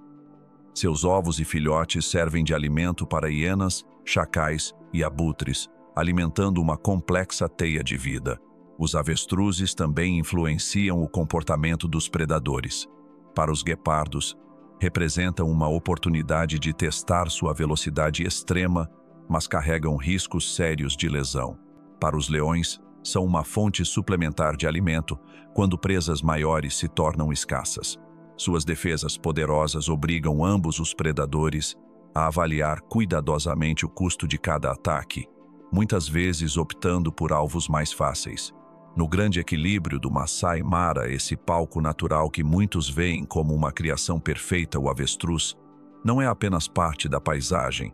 Seus ovos e filhotes servem de alimento para hienas, chacais e abutres, alimentando uma complexa teia de vida. Os avestruzes também influenciam o comportamento dos predadores. Para os guepardos, representam uma oportunidade de testar sua velocidade extrema, mas carregam riscos sérios de lesão. Para os leões, são uma fonte suplementar de alimento quando presas maiores se tornam escassas. Suas defesas poderosas obrigam ambos os predadores a avaliar cuidadosamente o custo de cada ataque, muitas vezes optando por alvos mais fáceis. No grande equilíbrio do Masai Mara, esse palco natural que muitos veem como uma criação perfeita, o avestruz, não é apenas parte da paisagem,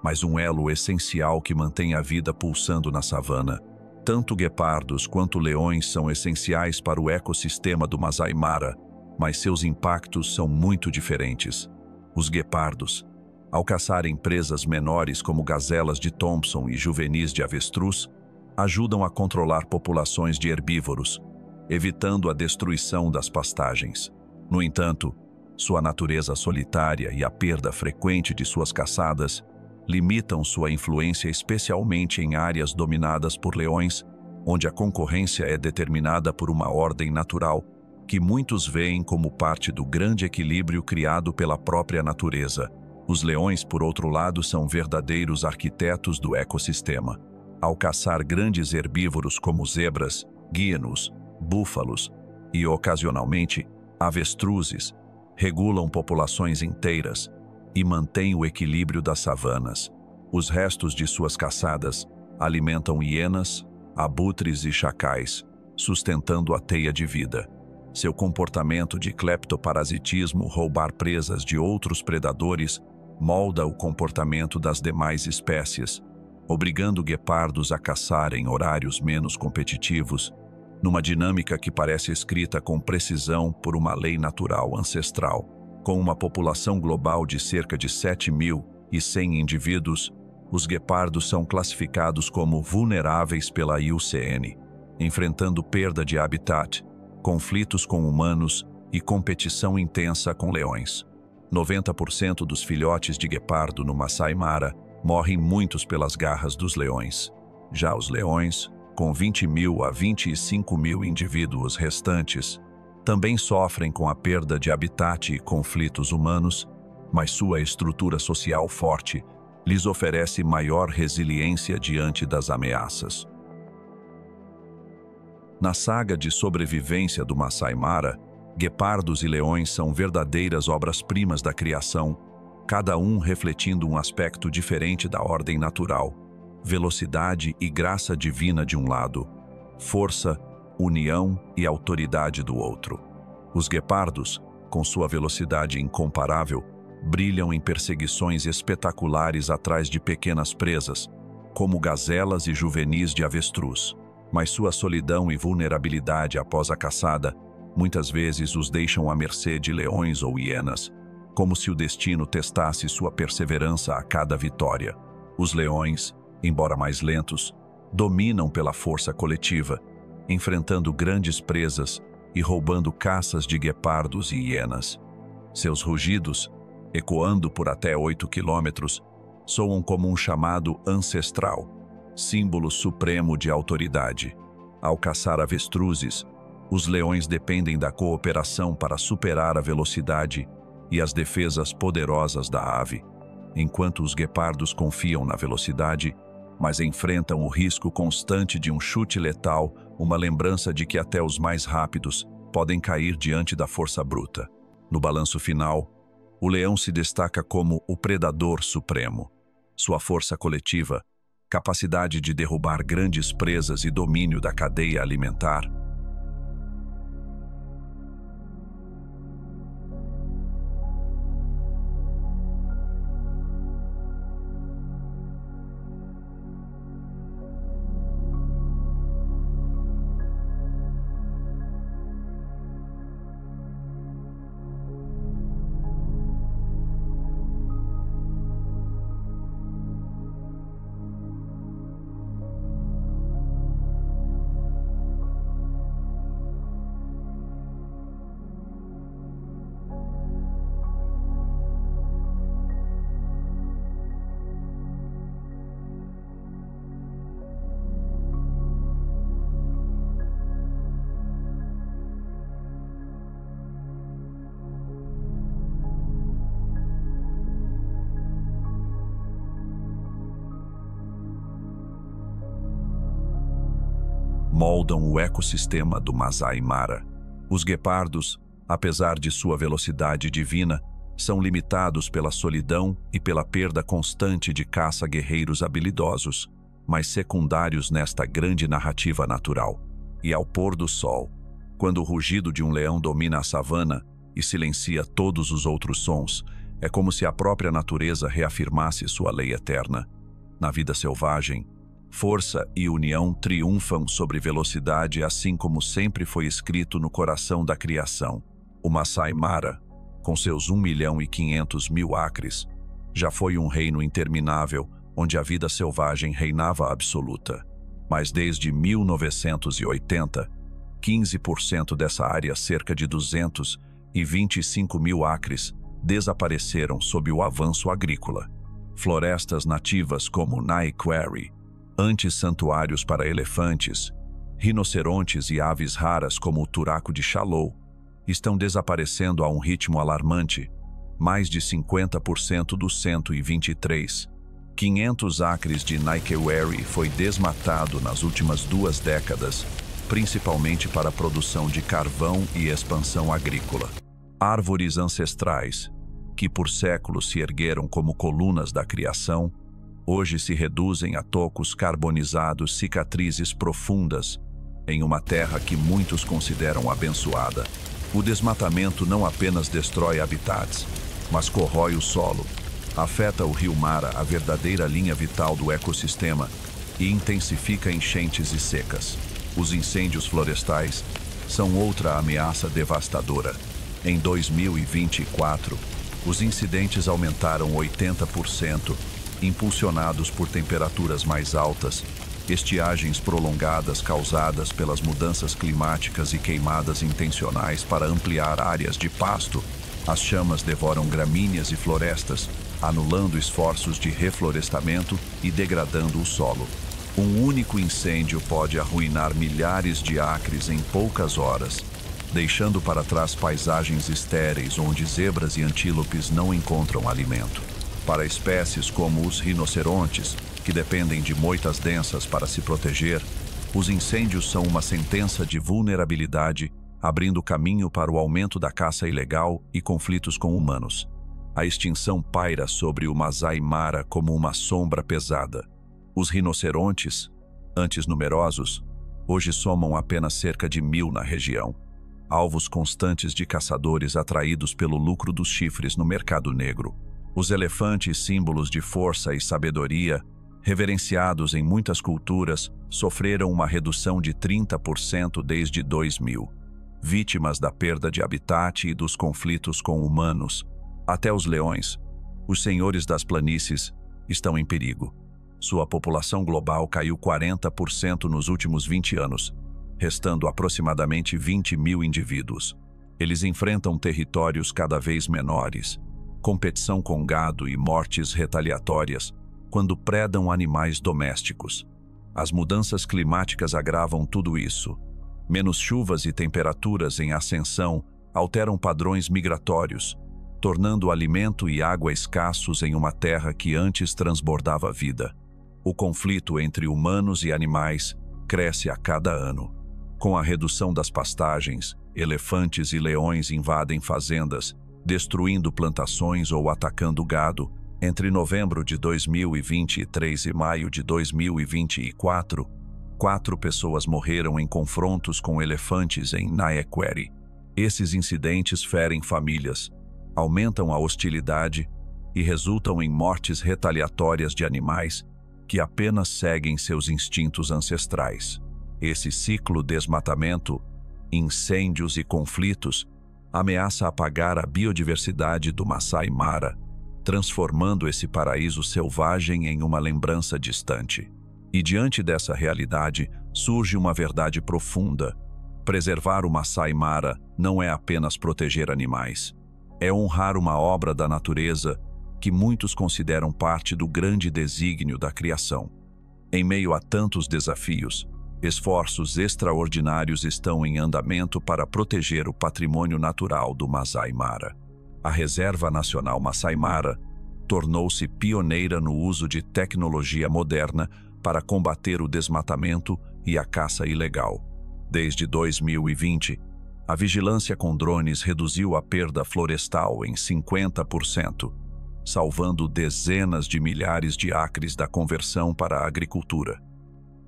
mas um elo essencial que mantém a vida pulsando na savana. Tanto guepardos quanto leões são essenciais para o ecossistema do Masai Mara, mas seus impactos são muito diferentes. Os guepardos, ao caçarem presas menores como gazelas de Thompson e juvenis de avestruz, ajudam a controlar populações de herbívoros, evitando a destruição das pastagens. No entanto, sua natureza solitária e a perda frequente de suas caçadas limitam sua influência especialmente em áreas dominadas por leões, onde a concorrência é determinada por uma ordem natural que muitos veem como parte do grande equilíbrio criado pela própria natureza. Os leões, por outro lado, são verdadeiros arquitetos do ecossistema. Ao caçar grandes herbívoros como zebras, guinos, búfalos e, ocasionalmente, avestruzes, regulam populações inteiras e mantêm o equilíbrio das savanas. Os restos de suas caçadas alimentam hienas, abutres e chacais, sustentando a teia de vida. Seu comportamento de cleptoparasitismo, roubar presas de outros predadores, molda o comportamento das demais espécies, obrigando guepardos a caçar em horários menos competitivos, numa dinâmica que parece escrita com precisão por uma lei natural ancestral. Com uma população global de cerca de 7.100 indivíduos, os guepardos são classificados como vulneráveis pela IUCN, enfrentando perda de habitat, conflitos com humanos e competição intensa com leões. 90% dos filhotes de guepardo no Masai Mara morrem muitos pelas garras dos leões. Já os leões, com 20.000 a 25.000 indivíduos restantes, também sofrem com a perda de habitat e conflitos humanos, mas sua estrutura social forte lhes oferece maior resiliência diante das ameaças. Na saga de sobrevivência do Masai Mara, guepardos e leões são verdadeiras obras-primas da criação, cada um refletindo um aspecto diferente da ordem natural: velocidade e graça divina de um lado, força, união e autoridade do outro. Os guepardos, com sua velocidade incomparável, brilham em perseguições espetaculares atrás de pequenas presas, como gazelas e juvenis de avestruz. Mas sua solidão e vulnerabilidade após a caçada muitas vezes os deixam à mercê de leões ou hienas, como se o destino testasse sua perseverança a cada vitória. Os leões, embora mais lentos, dominam pela força coletiva, enfrentando grandes presas e roubando caças de guepardos e hienas. Seus rugidos, ecoando por até 8 quilômetros, soam como um chamado ancestral, símbolo supremo de autoridade. Ao caçar avestruzes, os leões dependem da cooperação para superar a velocidade e as defesas poderosas da ave, enquanto os guepardos confiam na velocidade, mas enfrentam o risco constante de um chute letal, uma lembrança de que até os mais rápidos podem cair diante da força bruta. No balanço final, o leão se destaca como o predador supremo. Sua força coletiva, capacidade de derrubar grandes presas e domínio da cadeia alimentar moldam o ecossistema do Masai Mara. Os guepardos, apesar de sua velocidade divina, são limitados pela solidão e pela perda constante de caça-guerreiros habilidosos, mas secundários nesta grande narrativa natural. E ao pôr do sol, quando o rugido de um leão domina a savana e silencia todos os outros sons, é como se a própria natureza reafirmasse sua lei eterna. Na vida selvagem, força e união triunfam sobre velocidade, assim como sempre foi escrito no coração da criação. O Masai Mara, com seus 1.500.000 acres, já foi um reino interminável onde a vida selvagem reinava absoluta. Mas desde 1980, 15% dessa área, cerca de 200 e 25 mil acres desapareceram sob o avanço agrícola. Florestas nativas como Nye Quarry, antes santuários para elefantes, rinocerontes e aves raras como o turaco de Chalou, estão desaparecendo a um ritmo alarmante, mais de 50% dos 123. 500 acres de Nye Quarry foi desmatado nas últimas 2 décadas, principalmente para a produção de carvão e expansão agrícola. Árvores ancestrais, que por séculos se ergueram como colunas da criação, hoje se reduzem a tocos carbonizados, cicatrizes profundas, em uma terra que muitos consideram abençoada. O desmatamento não apenas destrói habitats, mas corrói o solo, afeta o rio Mara, a verdadeira linha vital do ecossistema, e intensifica enchentes e secas. Os incêndios florestais são outra ameaça devastadora. Em 2024, os incidentes aumentaram 80%, impulsionados por temperaturas mais altas, estiagens prolongadas causadas pelas mudanças climáticas e queimadas intencionais para ampliar áreas de pasto. As chamas devoram gramíneas e florestas, anulando esforços de reflorestamento e degradando o solo. Um único incêndio pode arruinar milhares de acres em poucas horas, deixando para trás paisagens estéreis onde zebras e antílopes não encontram alimento. Para espécies como os rinocerontes, que dependem de moitas densas para se proteger, os incêndios são uma sentença de vulnerabilidade, abrindo caminho para o aumento da caça ilegal e conflitos com humanos. A extinção paira sobre o Masai Mara como uma sombra pesada. Os rinocerontes, antes numerosos, hoje somam apenas cerca de 1000 na região, alvos constantes de caçadores atraídos pelo lucro dos chifres no mercado negro. Os elefantes, símbolos de força e sabedoria, reverenciados em muitas culturas, sofreram uma redução de 30% desde 2000, vítimas da perda de habitat e dos conflitos com humanos. Até os leões, os senhores das planícies, estão em perigo. Sua população global caiu 40% nos últimos 20 anos, restando aproximadamente 20 mil indivíduos. Eles enfrentam territórios cada vez menores, competição com gado e mortes retaliatórias quando predam animais domésticos. As mudanças climáticas agravam tudo isso. Menos chuvas e temperaturas em ascensão alteram padrões migratórios, tornando alimento e água escassos em uma terra que antes transbordava vida. O conflito entre humanos e animais cresce a cada ano. Com a redução das pastagens, elefantes e leões invadem fazendas, destruindo plantações ou atacando gado. Entre novembro de 2023 e maio de 2024, 4 pessoas morreram em confrontos com elefantes em Nye Quarry. Esses incidentes ferem famílias, aumentam a hostilidade e resultam em mortes retaliatórias de animais que apenas seguem seus instintos ancestrais. Esse ciclo desmatamento, incêndios e conflitos ameaça apagar a biodiversidade do Masai Mara, transformando esse paraíso selvagem em uma lembrança distante. E diante dessa realidade, surge uma verdade profunda. Preservar o Masai Mara não é apenas proteger animais. É honrar uma obra da natureza que muitos consideram parte do grande desígnio da criação. Em meio a tantos desafios, esforços extraordinários estão em andamento para proteger o patrimônio natural do Masai Mara. A Reserva Nacional Masai Mara tornou-se pioneira no uso de tecnologia moderna para combater o desmatamento e a caça ilegal. Desde 2020, a vigilância com drones reduziu a perda florestal em 50%, salvando dezenas de milhares de acres da conversão para a agricultura.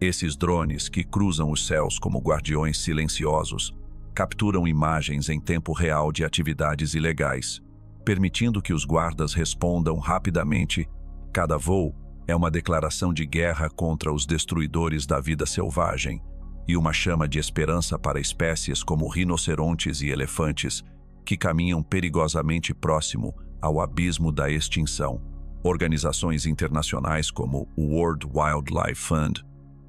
Esses drones, que cruzam os céus como guardiões silenciosos, capturam imagens em tempo real de atividades ilegais, permitindo que os guardas respondam rapidamente. Cada voo é uma declaração de guerra contra os destruidores da vida selvagem e uma chama de esperança para espécies como rinocerontes e elefantes que caminham perigosamente próximo ao abismo da extinção. Organizações internacionais como o World Wildlife Fund,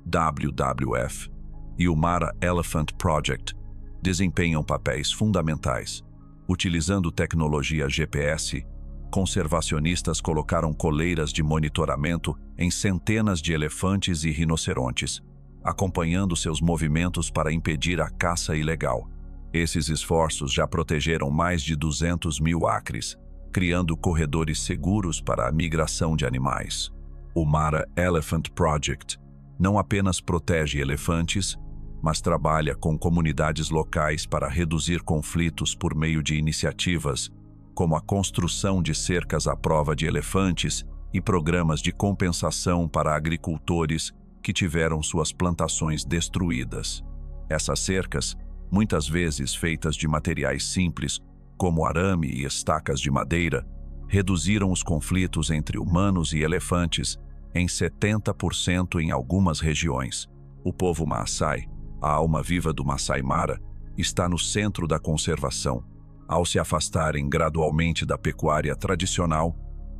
WWF, e o Mara Elephant Project desempenham papéis fundamentais. Utilizando tecnologia GPS, conservacionistas colocaram coleiras de monitoramento em centenas de elefantes e rinocerontes, acompanhando seus movimentos para impedir a caça ilegal. Esses esforços já protegeram mais de 200 mil acres, criando corredores seguros para a migração de animais. O Mara Elephant Project não apenas protege elefantes, mas trabalha com comunidades locais para reduzir conflitos por meio de iniciativas como a construção de cercas à prova de elefantes e programas de compensação para agricultores que tiveram suas plantações destruídas. Essas cercas, muitas vezes feitas de materiais simples, como arame e estacas de madeira, reduziram os conflitos entre humanos e elefantes em 70% em algumas regiões. O povo Maasai, a alma viva do Masai Mara, está no centro da conservação. Ao se afastarem gradualmente da pecuária tradicional,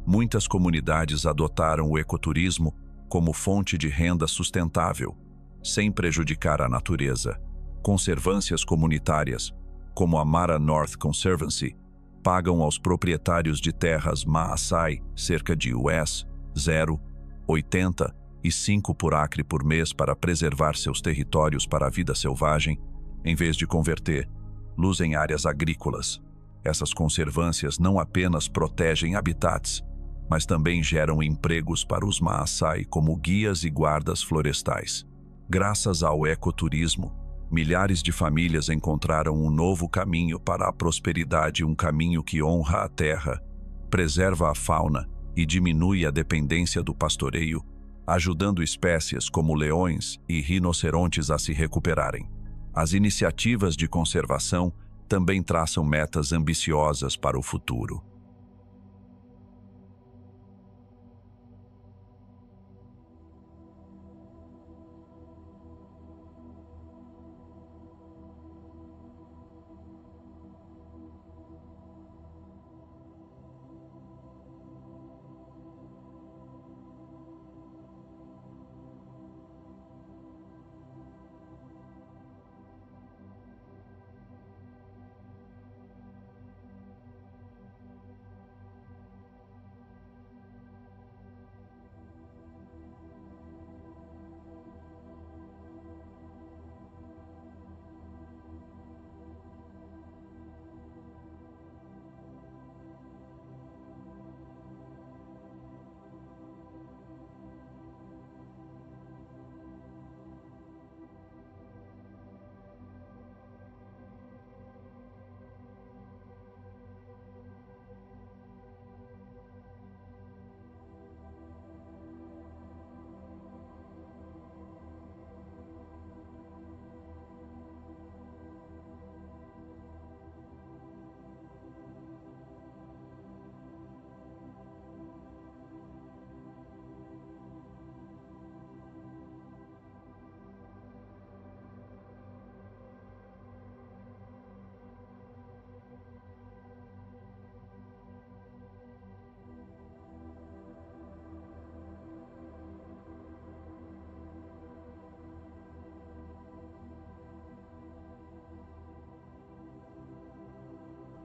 muitas comunidades adotaram o ecoturismo como fonte de renda sustentável, sem prejudicar a natureza. Conservâncias comunitárias, como a Mara North Conservancy, pagam aos proprietários de terras Maasai cerca de US$ 0,85 por acre por mês para preservar seus territórios para a vida selvagem, em vez de convertê-los em áreas agrícolas. Essas conservâncias não apenas protegem habitats, mas também geram empregos para os Maasai como guias e guardas florestais. Graças ao ecoturismo, milhares de famílias encontraram um novo caminho para a prosperidade, um caminho que honra a terra, preserva a fauna e diminui a dependência do pastoreio, ajudando espécies como leões e rinocerontes a se recuperarem. As iniciativas de conservação também traçam metas ambiciosas para o futuro.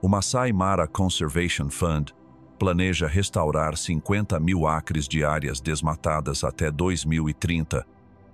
O Masai Mara Conservation Fund planeja restaurar 50 mil acres de áreas desmatadas até 2030,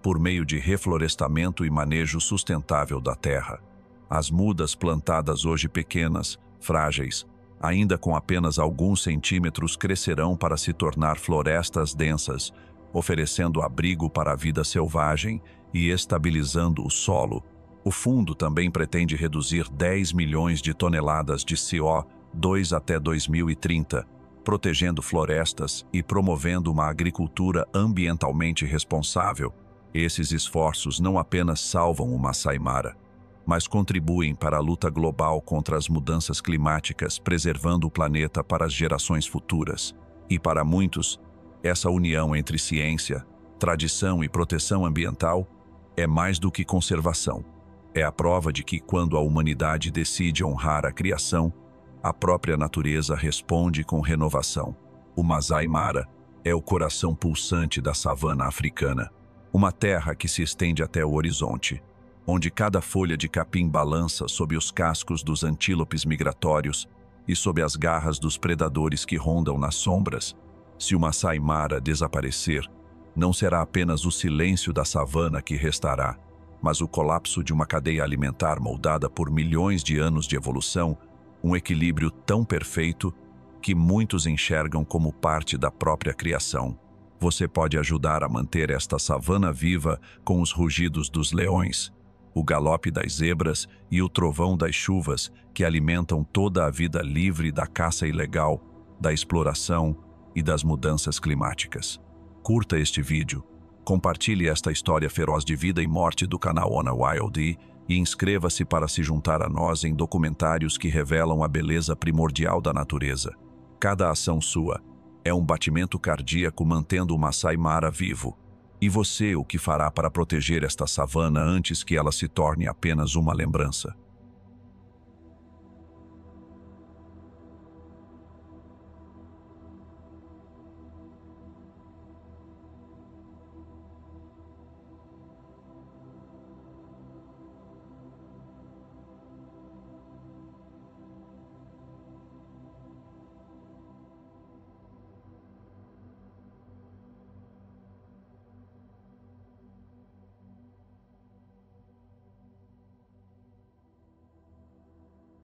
por meio de reflorestamento e manejo sustentável da terra. As mudas plantadas hoje pequenas, frágeis, ainda com apenas alguns centímetros, crescerão para se tornar florestas densas, oferecendo abrigo para a vida selvagem e estabilizando o solo. O fundo também pretende reduzir 10 milhões de toneladas de CO2 até 2030, protegendo florestas e promovendo uma agricultura ambientalmente responsável. Esses esforços não apenas salvam o Masai Mara, mas contribuem para a luta global contra as mudanças climáticas, preservando o planeta para as gerações futuras. E para muitos, essa união entre ciência, tradição e proteção ambiental é mais do que conservação. É a prova de que, quando a humanidade decide honrar a criação, a própria natureza responde com renovação. O Masai Mara é o coração pulsante da savana africana, uma terra que se estende até o horizonte, onde cada folha de capim balança sob os cascos dos antílopes migratórios e sob as garras dos predadores que rondam nas sombras. Se o Masai Mara desaparecer, não será apenas o silêncio da savana que restará, mas o colapso de uma cadeia alimentar moldada por milhões de anos de evolução, um equilíbrio tão perfeito que muitos enxergam como parte da própria criação. Você pode ajudar a manter esta savana viva com os rugidos dos leões, o galope das zebras e o trovão das chuvas que alimentam toda a vida livre da caça ilegal, da exploração e das mudanças climáticas. Curta este vídeo, compartilhe esta história feroz de vida e morte do canal Ona Wild e inscreva-se para se juntar a nós em documentários que revelam a beleza primordial da natureza. Cada ação sua é um batimento cardíaco mantendo o Masai Mara vivo. E você o que fará para proteger esta savana antes que ela se torne apenas uma lembrança?